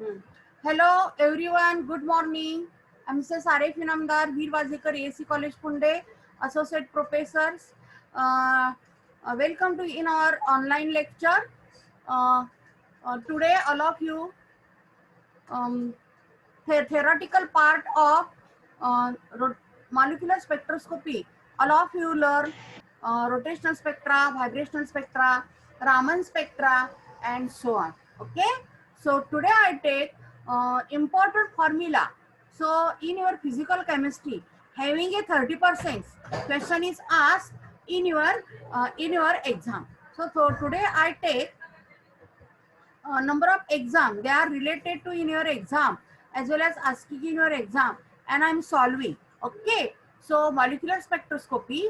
Hmm. Hello everyone, good morning. I'm Mrs. Arif Inamdar, Veer Wazekar, AC College Punde, Associate Professors. Uh, Welcome to in our online lecture. Uh, Today, all of you, um, theoretical part of uh, ro- molecular spectroscopy. All of you learn rotational spectra, vibrational spectra, Raman spectra, and so on. Okay. So today I take important formula. So in your physical chemistry, having a 30% question is asked in your exam. So today I take number of exam they are related to in your exam as well as asking in your exam, and I'm solving. Okay, so molecular spectroscopy,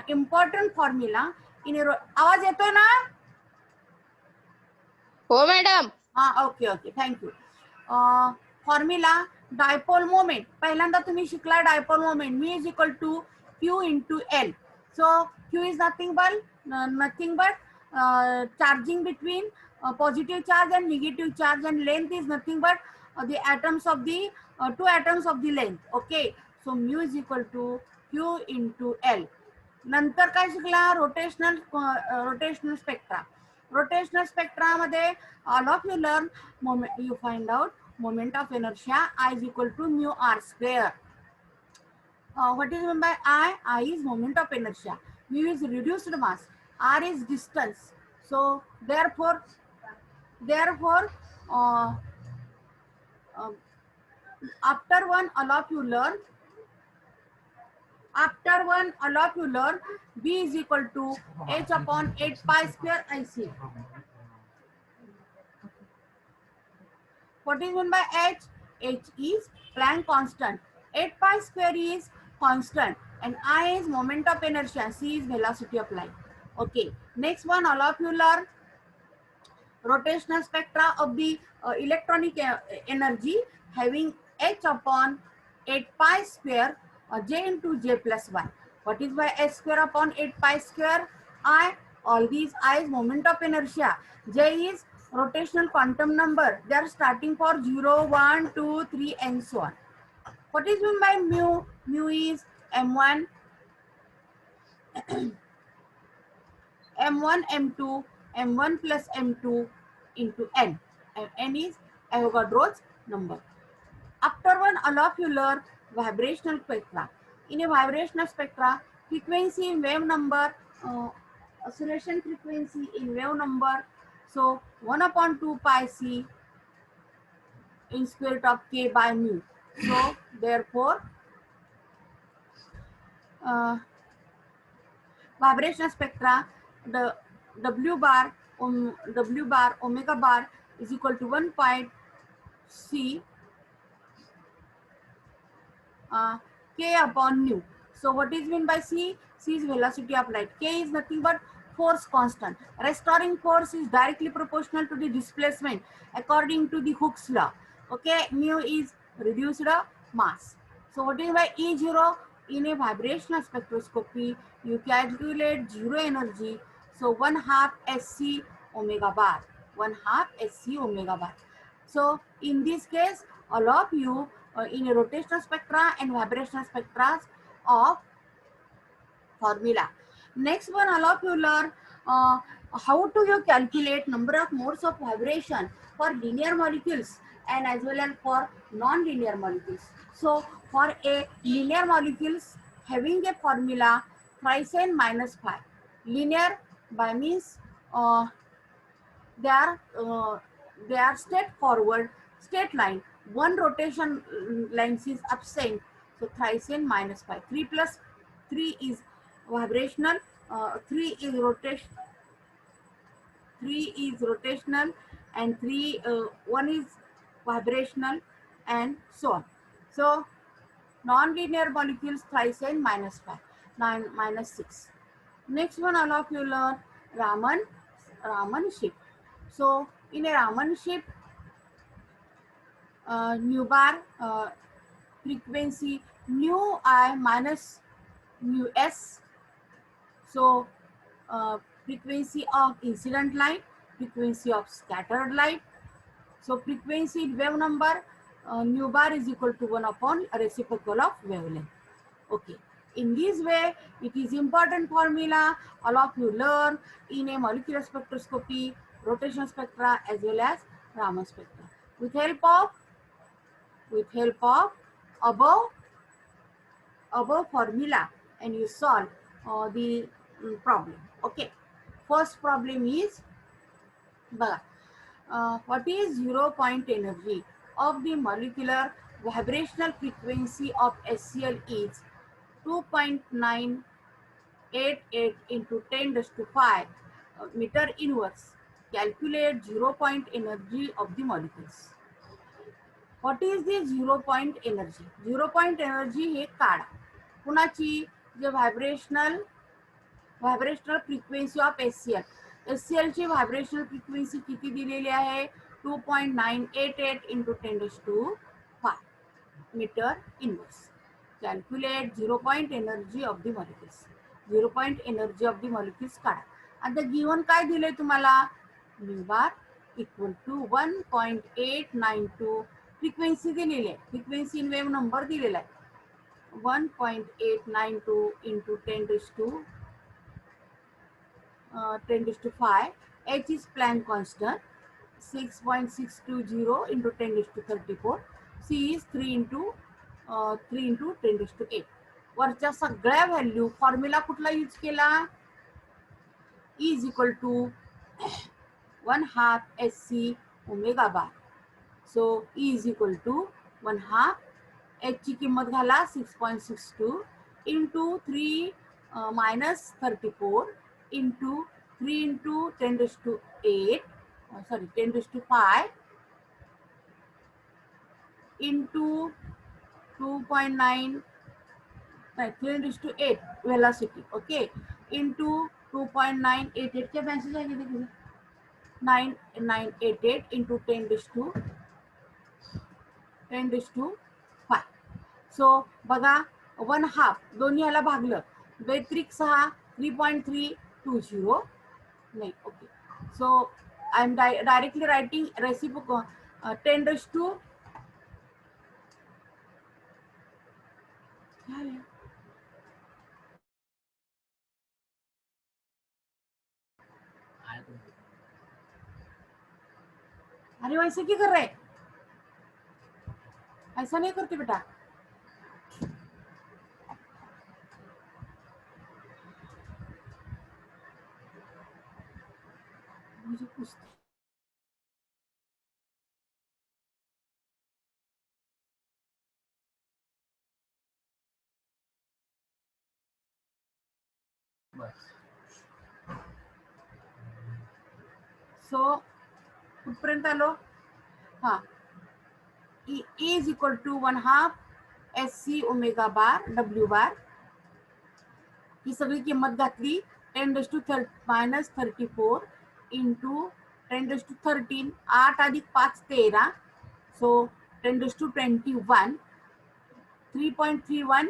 important formula in your आवाज येतोय ना? हो madam. Okay okay, thank you. Formula dipole moment पहिल्यांदा तुम्ही शिकला. Dipole moment मी is equal to Q into L. So Q is nothing but charging between positive charge and negative charge, and length is nothing but the atoms of the two atoms of the length. Okay, so mu is equal to q into l. नंतर काय शिकला? Rotational spectra. Rotational spectra मध्ये all of you learn moment. You find out moment of inertia I is equal to mu r square. What is meant by I? I is moment of inertia. Mu is reduced mass. R is distance. So therefore, uh, uh, after one, all of you learn. After one, all of you learn. B is equal to h upon 8 pi square IC. What is meant by h? H is Planck constant. 8 pi square is constant, and I is moment of inertia. C is velocity of light. Okay. Next one, all of you learn rotational spectra of the electronic energy having h upon 8 pi square j into j plus 1. What is by h square upon 8 pi square? I. All these I is moment of inertia. J is rotational quantum number. They are starting for 0, 1, 2, 3, and so on. What is meant by mu? Mu is m1, m1, m2, m1 plus m2 into n. And n is Avogadro's number. After one, all of you learn vibrational spectra. In a vibrational spectra, frequency in wave number, oscillation frequency in wave number. So 1 upon 2 pi c in square root of k by mu. So therefore, uh, vibrational spectra, the W bar omega bar is equal to 1 point c k upon nu. So what is meant by c? C is velocity of light. K is nothing but force constant. Restoring force is directly proportional to the displacement according to the Hooke's law. Okay, mu is reduced mass. So what is by E0? In a vibrational spectroscopy, you calculate zero energy. So 1/2 Sc omega bar. 1/2 Sc omega bar. So in this case, all of you in a rotational spectra and vibrational spectra of formula. Next one, all of you learn how to you calculate number of modes of vibration for linear molecules and as well as for non-linear molecules. So for a linear molecules having a formula thrice n minus phi. Linear by means uh, they are uh, they are straightforward straight line. One rotation length is absent, so thrice n minus pi. 3 plus 3 is vibrational. 3 is rotation. 3 is rotational, and 1 is vibrational, and so on. So non-linear molecules thrice n minus pi, 9 minus 6. Next one, all of you learn Raman shift. So in a Raman shift, nu bar frequency nu I minus nu s. So frequency of incident light, frequency of scattered light, So frequency wave number nu bar is equal to 1 upon reciprocal of wavelength. Okay. In this way, it is important formula all of you learn in a molecular spectroscopy, rotation spectra as well as Raman spectra. With help of above formula, and you solve the problem. Okay. First problem is, what is 0 point energy of the molecular vibrational frequency of HCl is 2.988 into 10 raised to 5 meter inverse. Calculate 0 point energy of the molecules. What is the 0 point energy? 0 point energy हे काढा. कुणाची? जे vibrational frequency of HCl. HCl ची vibrational frequency किती दिलेली आहे? 2.988 into 10 raised to 5 meter inverse. Calculate 0 point energy of the molecules. 0 point energy of the molecules काढा. आता given काय दिलंय तुम्हाला? Mu bar equal to 1.892 frequency दिलेली आहे. फ्रिक्वेन्सी इन वेव्ह नंबर दिलेला आहे 1.892 into 10 raised to 5. H is Planck constant 6.620 into 10 raised to 34. C is 3 into 10 raised to 8. वरच्या सगळ्या व्हॅल्यू फॉर्म्युला कुठला यूज केला? E is equal to 1/2 SC omega bar. So E is equal to 1/2 H ची किंमत घाला 6.62 into 3 minus 34 into 3 into 10 raised to 8 10 raised to 5 into 2.9 3 raised to 8 velocity. Okay, into 2.988 क्या message आएगी? देखिए 9988 into 10 raised to 5. सो बघा 1/2 दोन्ही ह्याला भागलं, बेत्रिक 6 3.320 नाही. Okay, so I am directly writing reciprocal 10 raised to अरे वैसे क्या कर रहे? ऐसा नहीं करते बेटा. मुझे पूछते सो कुठपर्यंत आलो? हा, E is equal to 1/2 SC omega bar W बार. ही सगळी किंमत घातली 10 raised to minus 34 into 10 raised to 13. 8 अधिक 5 13. So 10 raised to 21. 3.31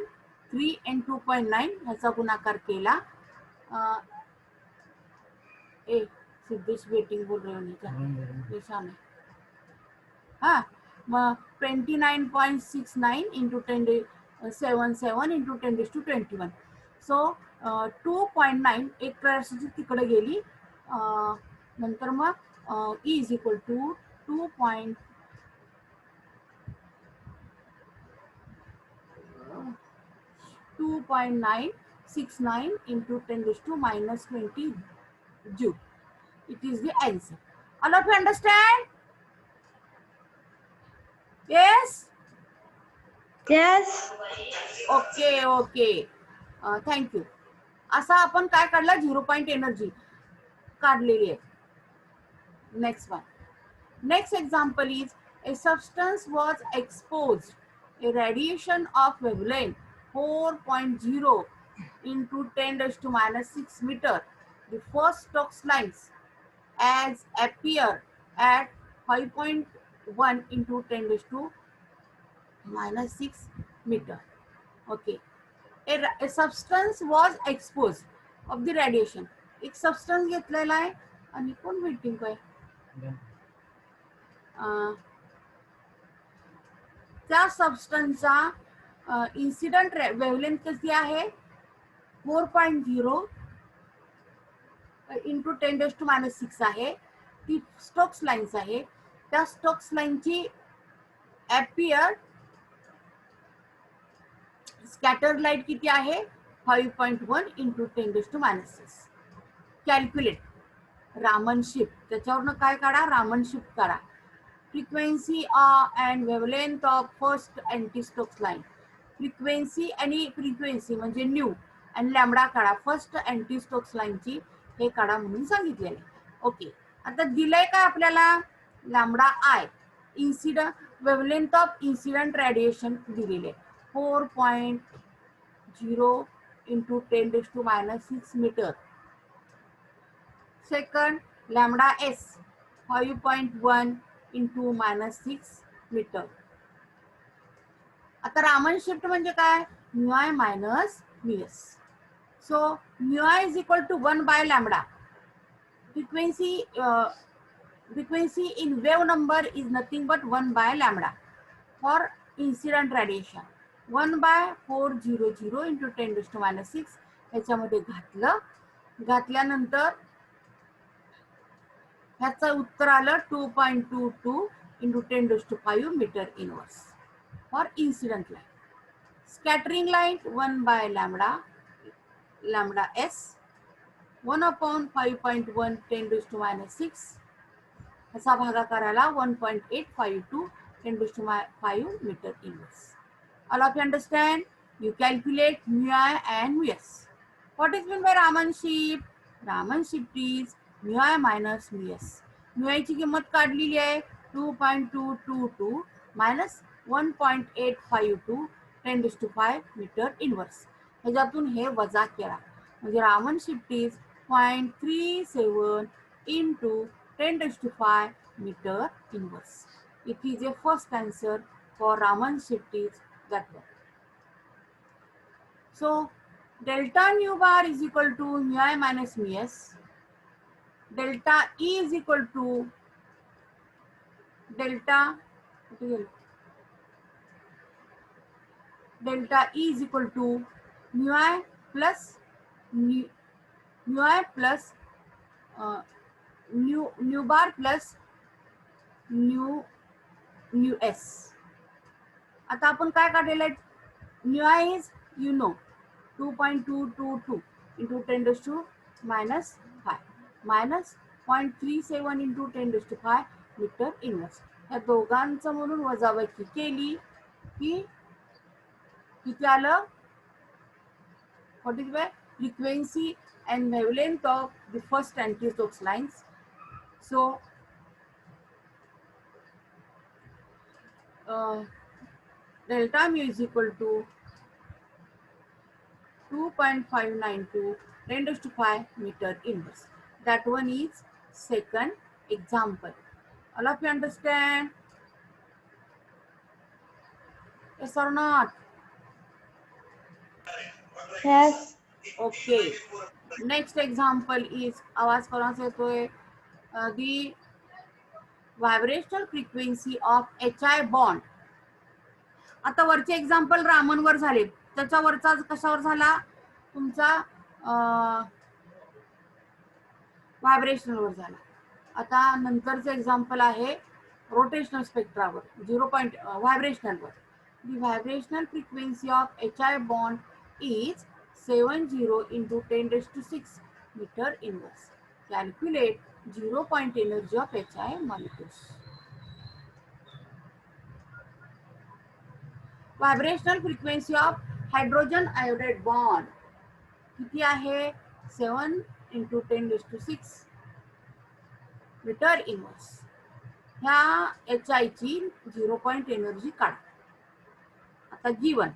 3 and 2.9 ह्याचा गुणाकार केला. सिद्धेश वेटिंग बोल रहे होने का निशान है. हाँ, 29.69 into 10.77 into 10 raised to 21. सो 2.9 एक प्रकारची तिकडे गेली. नंतर मग E is equal to 2.969 into 10 raised to minus 20 joule. It is the answer. All of you understand? Yes? Yes. Okay. Thank you. असा आपण काय काढला? 0 point एनर्जी काढलेली आहे. Next one. Next example is a substance was exposed a radiation of wavelength 4.0 into 10 raised to minus 6 meter. The first Stokes lines as appear at 5.1 into 10 raised to minus 6 meter. Okay. A substance was exposed of the radiation. एक substance घेतलेला आहे आणि कोण waiting आहे? त्या सबस्टन्सचा incident wavelength किती आहे 4.0 into 10⁻⁶ आहे. ती स्टोक्स लाईन्स आहे. त्या स्टोक्स लाईनची ॲपियर स्कॅटर्ड लाईट किती आहे 5.1 इंटू 10⁻⁶. कॅल्क्युलेट रामन शिफ्ट, त्याच्यावरनं काय काढा रामन शिफ्ट काढा. Frequency and wavelength of first anti Stokes line. Frequency आणि फ्रिक्वेन्सी म्हणजे न्यू आणि लॅमडा काढा फर्स्ट अँटी स्टोक्स लाईनची, हे काढा म्हणून सांगितलेले. ओके, आता दिलंय काय आपल्याला lambda I incident wavelength of incident radiation दिलेले 4.0 into 10⁻⁶ metre. Second lambda S 5.1 into -6 metre. आता रामन शिफ्ट म्हणजे काय mu I minus mu S. So mu I is equal to 1 by lambda. frequency in wave number is nothing but 1 by lambda for incident radiation. 1 by 400 into 10⁻⁶ ह्याच्यामध्ये घातल्यानंतर ह्याचं उत्तर आलं 2.22 into 10⁵ metre inverse for incident line. Scattering line 1 by lambda S 1/5.1 10⁻⁶. ह्याचा भागाकार आला 1.852 10⁵ metre inverse. All of you understand? You calculate mu I and mu s. What is meant by Raman shift? Raman shift is mu I minus mu s. mu I ची किंमत काढलेली आहे 2.222 minus 1.852 10⁵ metre inverse. ह्याच्यातून हे वजा केला म्हणजे Raman shift is 0.37 into 10⁵ meter inverse. It is a first answer for Raman shift is that one. So delta nu bar is equal to mu I minus mu s. Delta E is equal to delta E is equal to mu I plus mu I plus nu bar plus nu s. आता आपण काय काढलेलं आहे mu I is you know 2.222 into 10⁻⁵ minus 0.37 into 10⁵ metre inverse. या दोघांचं म्हणून वजाबाकी केली की किती आलं what is by frequency and wavelength of the first anti Stokes lines. So delta mu is equal to 2.592 10⁵ meter inverse. That one is second example. All of you understand? Yes or not? Yes. Okay. Next example is आवाज कोणाचा येतोय the vibrational frequency of HI bond. आता वरचे example Raman वर झाले, त्याच्यावरचा कशावर झाला तुमचा vibrational वर झाला. आता नंतरचे एक्झाम्पल आहे रोटेशनल स्पेक्ट्रावर 0. व्हायब्रेशनल वर. The vibrational frequency of HI bond is 70 into 10⁶ metre inverse. Calculate 0 point energy of HI molecules. Vibrational frequency of hydrogen iodide bond किती आहे 7 इंटू 10⁶ मीटर इनवर्स. ह्या HI ची 0 पॉइंट एनर्जी काढा. आता given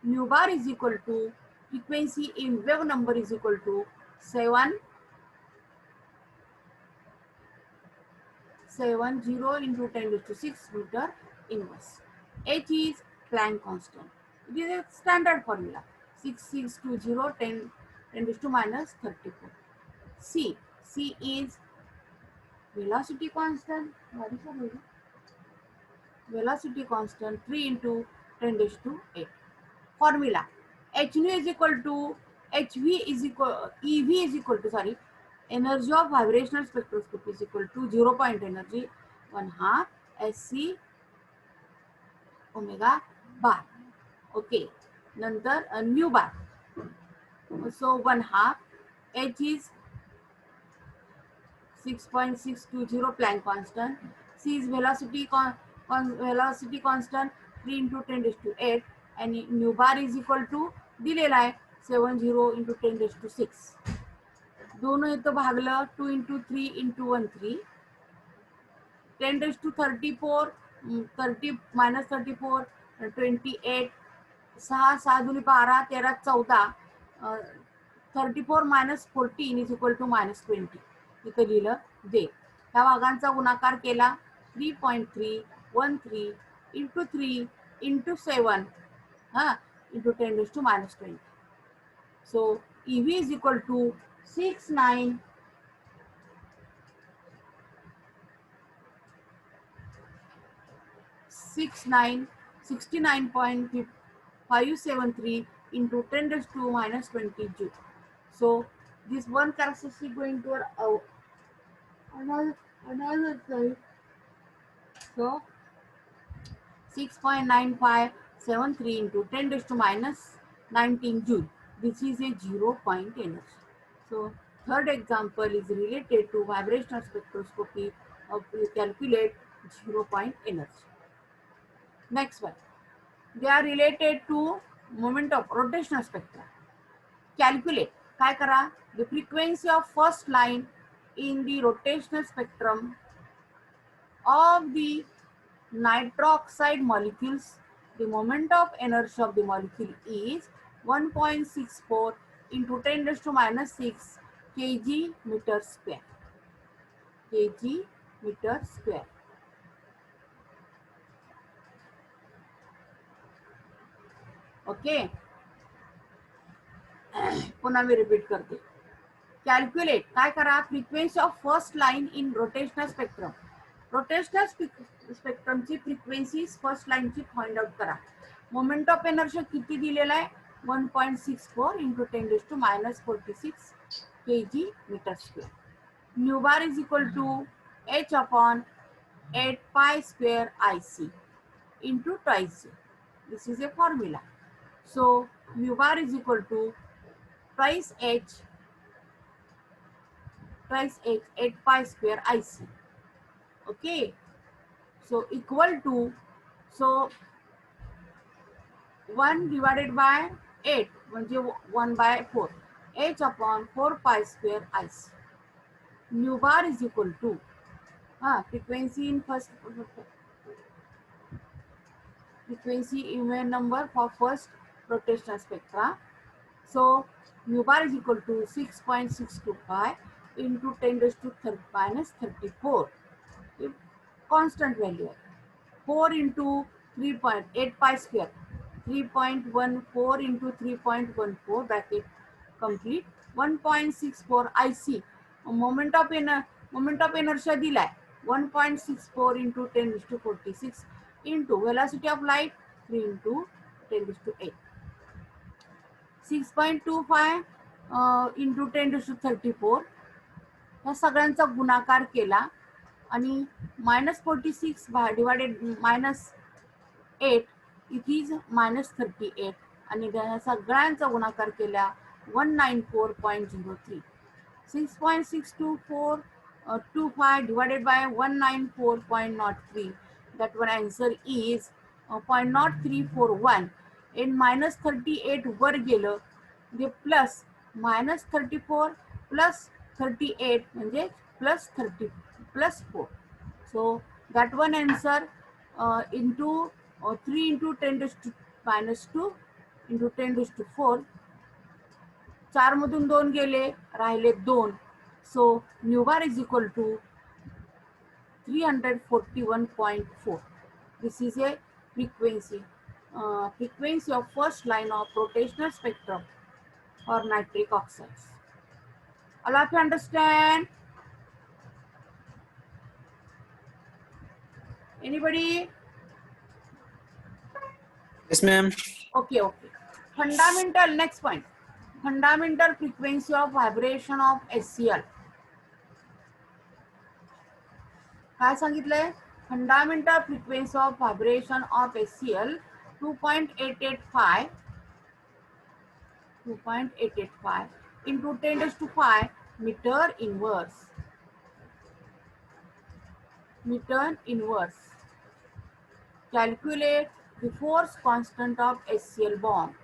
nu bar is equal to frequency in wave number is equal to 770 into 10⁶ metre inverse. H is Planck constant. It is a standard formula 6620 10⁻⁻34. C is velocity constant. What is the velocity constant 3 into 10 raised to 8. Formula h nu is equal to hv is equal ev is equal to sorry energy of vibrational spectroscopy is equal to 0 point energy 1 half sc omega bar. Okay, नंतर new bar. So 1 half h is 6.620 Planck constant. C is velocity constant 3 into 10 raised to 8 and nu bar is equal to दिलेला आहे 70 into 10 raised to 6. दोनों येतो भागलं 2 into 3 into 1 3 10 raised to 34 30 minus 34 28 6 6 दुनी 12 13 14 34 minus 14 is equal to minus 20. इथं लिहिलं दे. ह्या भागांचा गुणाकार केला 3.313 into 3 into 7 into 10 raised to minus 20. So EV is equal to 69 69.573 into 10 raised to minus 20 joule. So this one characteristic going to another side. So 6.9573 into 10 raised to minus 19 joule. This is a 0 point energy. So third example is related to vibrational spectroscopy of calculate 0 point energy. Next one. They are related to moment of rotational spectra. Calculate. काय करा? The frequency of first line in the rotational spectrum of the nitroxide molecules. The moment of inertia of the molecule is 1.64 into 10 raised to minus 6 kg meter square. kg meter square. Okay. पुन्हा मी repeat करते. Calculate काय करा? Frequency of first line in rotational spectrum. रोटेशनल स्पेक्ट्रमची frequency first लाईनची find out करा. Moment of energy किती दिलेला आहे? 1.64 into 10 raised to minus 46 kg meter square. Nu bar is equal to h upon 8 pi square IC into twice J. This is a formula. So nu bar is equal to twice h 8 pi square IC. Okay, so equal to, so 1 divided by 8 म्हणजे 1 by 4 h upon 4 pi square IC. Nu bar is equal to frequency in first frequency even number for first rotational spectra. So nu bar is equal to 6.625 into 10 raised to minus 34. Constant value 4 into 3.8 pi square 3.14 into 3.14 bracket complete 1.64 IC. Moment of inertia दिलाय 1.64 into 10 raised to 46 into velocity of light 3 into 10 raised to 8. 6.25 into 10 raised to 34. ह्या सगळ्यांचा गुणाकार केला आणि -46 divided -8 it is -38 आणि ह्या सगळ्यांचा गुणाकार केला 194.03. 6.6225 divided by 194.03. That one answer is 0.0341. in -38 वर गेलं जे प्लस -34 प्लस 38 म्हणजे +30 +4. So that one answer into 3 into 10 raised to -2 into 10 raised to 4. 4 मधून 2 गेले राहिले 2. So nu bar is equal to 341.4. This is a frequency of first line of rotational spectrum for nitric oxides. All of you understand? Anybody? Yes, ma'am. Okay, okay. Fundamental, next point. Fundamental frequency of vibration of SCl. काय सांगितलंय? Fundamental frequency of vibration of SCl 2.885 into 10 raised to 5 meter inverse. Calculate the force constant of SCl bond.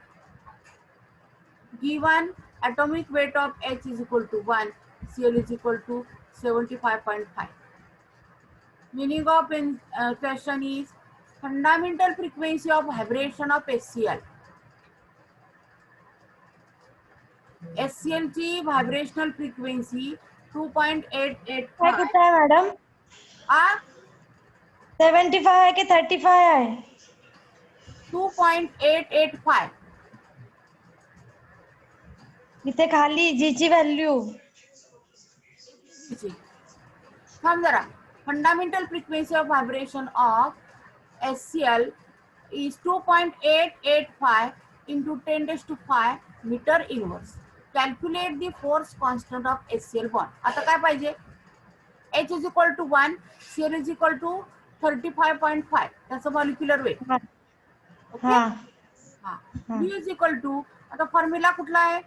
Given atomic weight of H is equal to 1, Cl is equal to 75.5. Meaning of question is fundamental frequency of vibration of SCl. SCl ची vibrational frequency 2.885 कुठे आहे madam? 75 आहे की 35 आहे? 2.885. इथे खाली जीची value. थांब जरा. Fundamental frequency of vibration of SCl is 2.885 into 10 raised to 5 meter inverse. Calculate the force constant of SCl bond. आता काय पाहिजे? H is equal to 1, Cl is equal to 35.5. त्याचं मॉलिक्युलर वेट. ओके. हा. mu is equal to, आता formula कुठला आहे?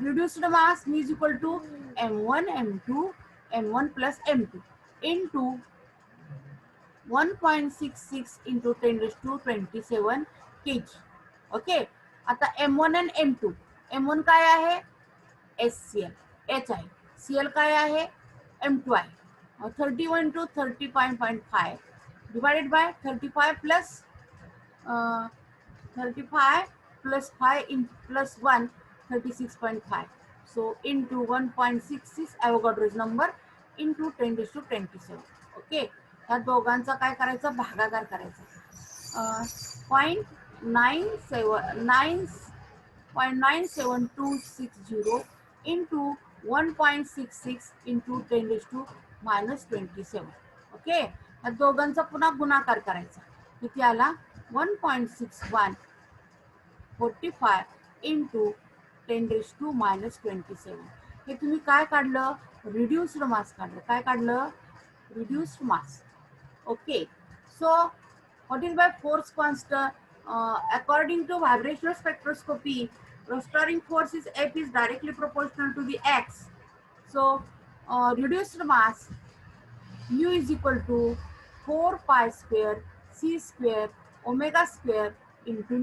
Reduced mass mu is equal to m1 m2 m1 plus m2 into 1.66 into 10 raised to 27 kg. Okay. आता m1 and m2. m1 काय आहे? SCl. H आहे. Cl काय आहे? m2 आहे. 31 to 30.5 divided by 35 plus 35 plus 5 in plus 1 36.5. So into 1.66 Avogadro's number into 10 raised to 27. Okay. ह्या दोघांचा काय करायचा? भागाकार करायचा. 0.97260 into 1.66 into 10 raised to minus 27. Okay. ह्या दोघांचा पुन्हा गुणाकार करायचा. किती आला? 1.6145 into 10 raised to minus 27. हे तुम्ही काय काढलं? रिड्युस्ड मास काढलं. काय काढलं? Reduced mass. Okay, so what is by force constant? According to vibrational spectroscopy, restoring force is F is directly proportional to the X. So reduced mass mu is equal to 4 pi square c square omega square into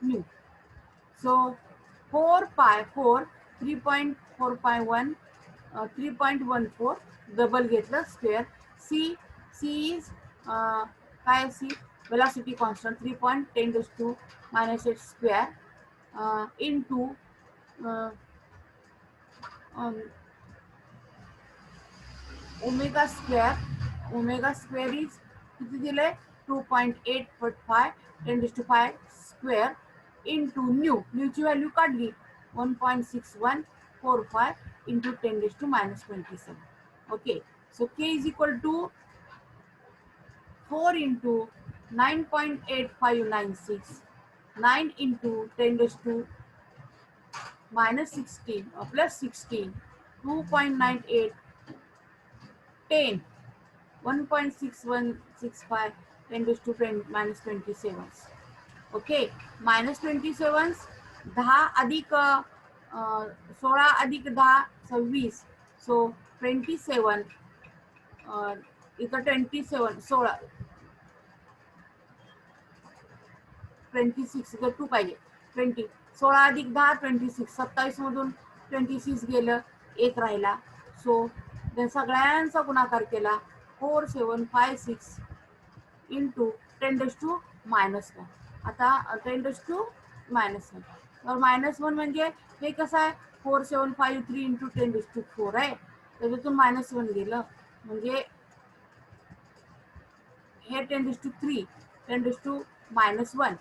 nu. So 4 pi 4 3.451 3.14 double घेतलं square. C is काय? C velocity constant 3.10 raised to minus 8 square into omega square is किती दिले? 2.845 10 raised to 5 square into न्यूची value काढली 1.6145 into 10 raised to minus 27. Okay, so K is equal to 4 into 9.8596 9 into 10 raised to minus 16 or plus 16 2.98 10 1.6165 10 raised to 10 minus 27. Okay, minus 27 10 अधिक 16 अधिक 10 26. So 27 इथं 27 16 26 इथं 2 पाहिजे. 20 16 अधिक 10 26 27 मधून 26 गेलं, 1 राहिला. सो सगळ्यांचा गुणाकार केला 4756 इंटू 10 raised to minus 1. आता 10 raised to minus 1 तर -1 म्हणजे हे कसं आहे? 4753 इंटू 10 raised to 4 आहे. त्याच्यातून -1 गेलं म्हणजे हे 10 raised to 3 10 raised to -1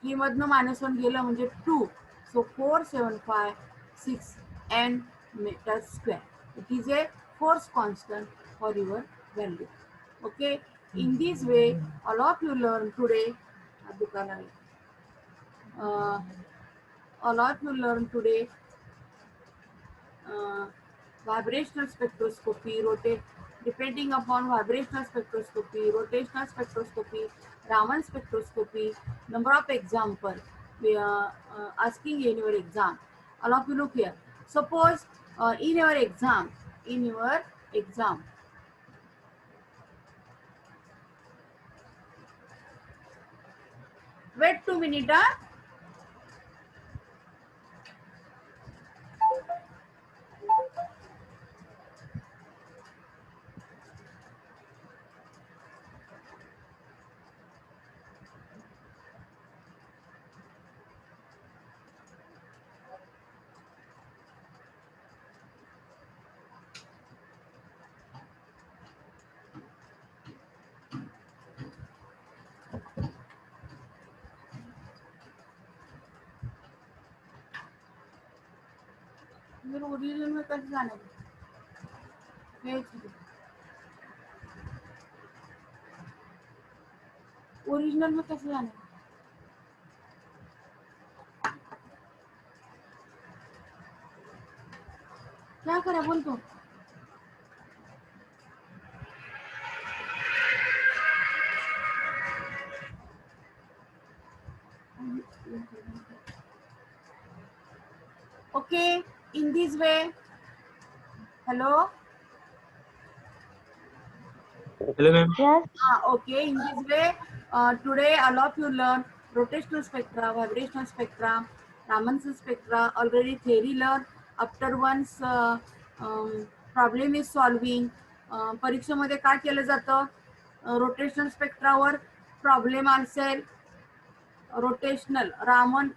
ही मधनं -1 गेलं म्हणजे 2. सो 4756 and meters square. It is a force constant for your value. Okay, In this way, all of you learn today. All of you learn today vibrational spectroscopy, depending upon vibrational spectroscopy, rotational spectroscopy, Raman spectroscopy, number of example we are asking in your exam. All of you look here. Suppose in your exam, wait 2 minutes. मेरे original में कैसे जाने original में कैसे जाने क्या करे बोल तो okay, in this way. Hello. Hello, ma'am. Yes. Okay, in this way, today all of you learn rotational spectra, vibrational spectra, Raman's spectra. Already theory learn. After once problem is solving, परीक्षेमध्ये काय केलं जातं rotational स्पेक्ट्रावर problem असेल rotational Raman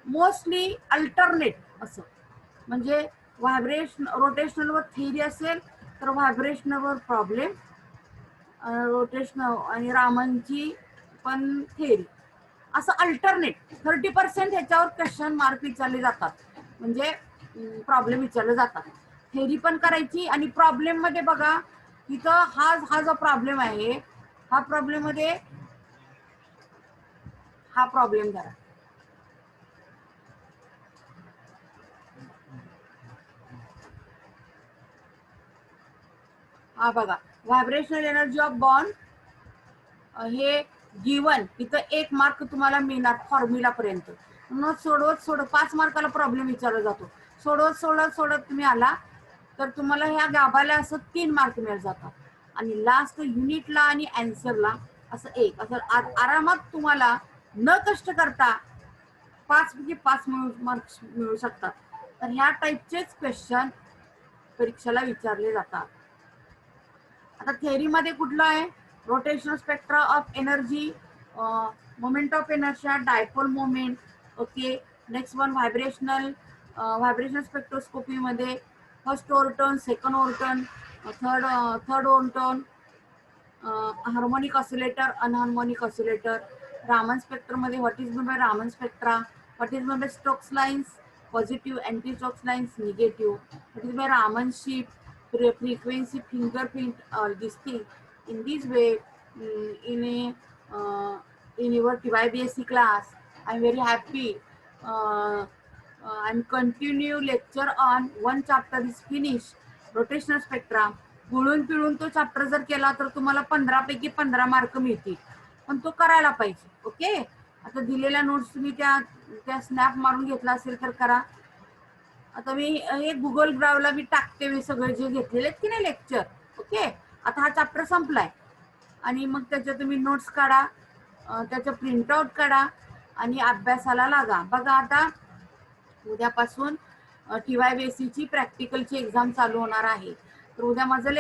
mostly alternate असं म्हणजे रोटेशनलवर theory असेल तर व्हायब्रेशनलवर problem rotational आणि रामांची पण थिअरी असं अल्टरनेट 30% ह्याच्यावर क्वेश्चन मार्क विचारले जातात म्हणजे प्रॉब्लेम विचारले जातात थिअरी पण करायची आणि प्रॉब्लेम मध्ये बघा तिथं हा जो प्रॉब्लेम आहे हा प्रॉब्लेम मध्ये हा प्रॉब्लेम करा हा बघा व्हायब्रेशनल एनर्जी ऑफ बॉन्ड हे गिवन इथं 1 मार्क तुम्हाला मिळणार फॉर्म्युला पर्यंत सोडवत 5 मार्काला प्रॉब्लेम विचारला जातो सोडवत तुम्ही आला तर तुम्हाला ह्या गाभाला असं 3 मार्क मिळत जातात आणि लास्ट युनिटला आणि आन्सरला असं 1 असं आरामात तुम्हाला न कष्ट करता 5 पैकी 5 मार्क्स मिळू शकतात तर ह्या टाईपचेच क्वेश्चन परीक्षेला विचारले जातात आता थिअरी मध्ये कुठलं आहे rotational spectra of energy moment of inertia dipole moment okay next one vibrational spectroscopy मध्ये first overtone second overtone third overtone harmonic oscillator anharmonic oscillator Raman spectrum मध्ये what is meant by Raman spectra what is meant by Stokes lines positive anti Stokes lines negative what is by Raman shift frequency fingerprint this thing in this way in your TYBSc class I'm very happy and continue lecture on one chapter is finished rotational spectra गुळून पिळून तो chapter जर केला तर तुम्हाला 15 पैकी 15 mark मिळतील पण तो करायला पाहिजे ओके आता दिलेल्या नोट्स तुम्ही त्या स्नॅप मारून घेतला असेल तर करा आता मी हे गुगल ड्राईव्हला मी टाकते मी सगळे जे घेतलेले आहेत की नाही लेक्चर ओके आता हा चॅप्टर संपलाय आणि मग त्याच्या तुम्ही नोट्स काढा त्याचं प्रिंटआउट काढा आणि अभ्यासाला लागा बघा आता उद्यापासून TYBSc ची प्रॅक्टिकलची एक्झाम चालू होणार आहे तर उद्या माझं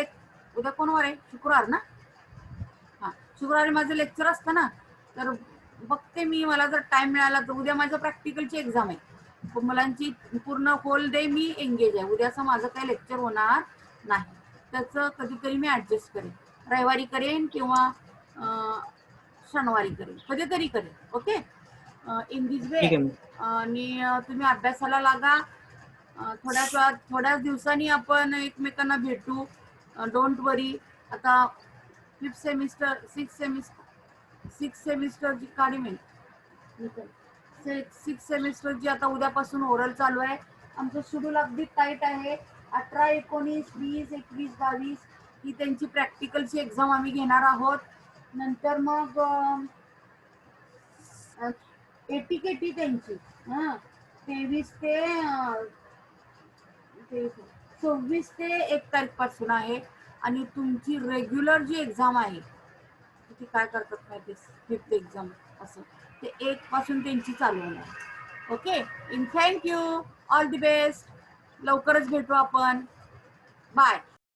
उद्या कोणवार आहे शुक्रवार ना हा शुक्रवारी माझं लेक्चर असतं ना तर बघते मी मला जर टाइम मिळाला तर उद्या माझं प्रॅक्टिकलची एक्झाम आहे मुलांची पूर्ण होल डे मी एंगेज आहे उद्याचं माझं काही लेक्चर होणार नाही त्याचं कधीतरी मी ऍडजस्ट करेन रविवारी करेन किंवा शनिवारी करेन कधीतरी करेन ओके इन दिस वे आणि तुम्ही अभ्यासाला लागा थोड्याच दिवसांनी आपण एकमेकांना भेटू डोंट वरी आता फिफ्थ सेमिस्टर सिक्स सेमिस्टरची काढी मी सिक्स सेमिस्टरची आता उद्यापासून ओरल चालू आहे. आमचं शेड्यूल अगदी टाईट आहे. 18, 19, 20, 21, 22 ही त्यांची प्रॅक्टिकलची एक्झाम आम्ही घेणार आहोत. नंतर मग एटीकेटी त्यांची 23 ते 26 ते 1 तारीख पासून आहे. आणि तुमची रेग्युलर जी एक्झाम आहे ती काय करतात माहिती, फिफ्थ एक्झाम असं ते 1 पासून त्यांची चालू होणार. Okay, in thank you, all the best. लवकरच भेटू आपण. बाय.